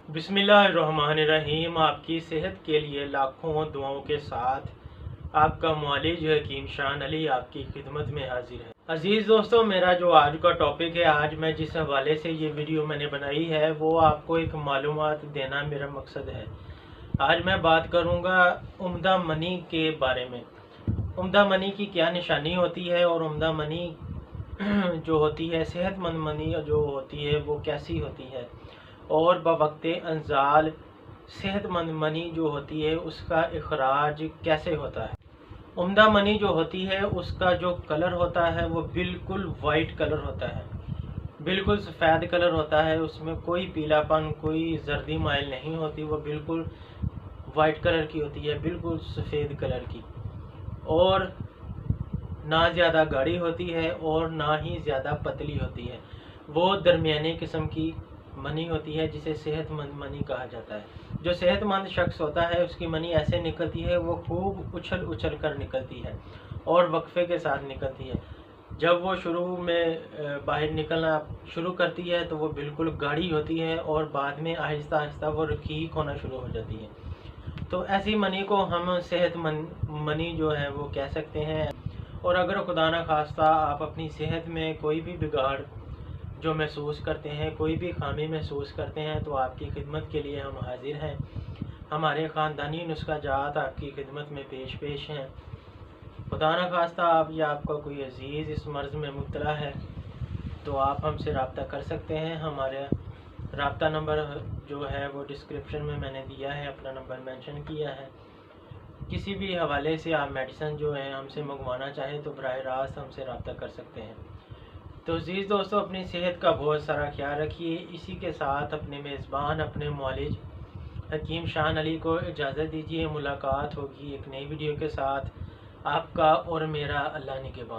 बिस्मिल्लाहिर्रहमानिर्रहीम। आपकी सेहत के लिए लाखों दुआओं के साथ आपका मुआलिज हकीम शान अली आपकी खिदमत में हाजिर है। अजीज़ दोस्तों, मेरा जो आज का टॉपिक है, आज मैं जिस हवाले से ये वीडियो मैंने बनाई है वो आपको एक मालूमात देना मेरा मकसद है। आज मैं बात करूँगा उम्दा मनी के बारे में। उम्दा मनी की क्या निशानी होती है और उम्दा मनी जो होती है, सेहतमंद मनी जो होती है वो कैसी होती है, और बवक्ते अंजाल सेहतमंद मनी जो होती है उसका इखराज कैसे होता है। उम्दा मनी जो होती है उसका जो कलर होता है वो बिल्कुल वाइट कलर होता है, बिल्कुल सफ़ेद कलर होता है। उसमें कोई पीलापन, कोई जर्दी माइल नहीं होती, वो बिल्कुल वाइट कलर की होती है, बिल्कुल सफ़ेद कलर की। और ना ज़्यादा गाढ़ी होती है और ना ही ज़्यादा पतली होती है। वो दरमियानी किस्म की मनी होती है जिसे सेहतमंद मनी कहा जाता है। जो सेहतमंद शख्स होता है उसकी मनी ऐसे निकलती है, वो खूब उछल उछल कर निकलती है और वक्फे के साथ निकलती है। जब वो शुरू में बाहर निकलना शुरू करती है तो वो बिल्कुल गाढ़ी होती है और बाद में आहिस्ता आहिस्ता वो रकीक होना शुरू हो जाती है। तो ऐसी मनी को हम सेहतमंद मनी जो है वो कह सकते हैं। और अगर खुदा न खास्ता आप अपनी सेहत में कोई भी बिगाड़ जो महसूस करते हैं, कोई भी खामी महसूस करते हैं, तो आपकी खिदमत के लिए हम हाजिर हैं। हमारे ख़ानदानी नुस्खा जात आपकी खिदमत में पेश हैं। खुदा न खास्ता आप या आपका कोई अजीज़ इस मर्ज़ में मुब्तला है तो आप हमसे रब्ता कर सकते हैं। हमारे रब्ता नंबर जो है वो डिस्क्रिप्शन में मैंने दिया है, अपना नंबर मेंशन किया है। किसी भी हवाले से आप मेडिसिन जो है हमसे मंगवाना चाहें तो बराह रास्त हमसे रब्ता कर सकते हैं। तो अजीज़ दोस्तों, अपनी सेहत का बहुत सारा ख्याल रखिए। इसी के साथ अपने मेज़बान, अपने मुआलिज हकीम शान अली को इजाज़त दीजिए। मुलाकात होगी एक नई वीडियो के साथ। आपका और मेरा अल्लाह निगहबान।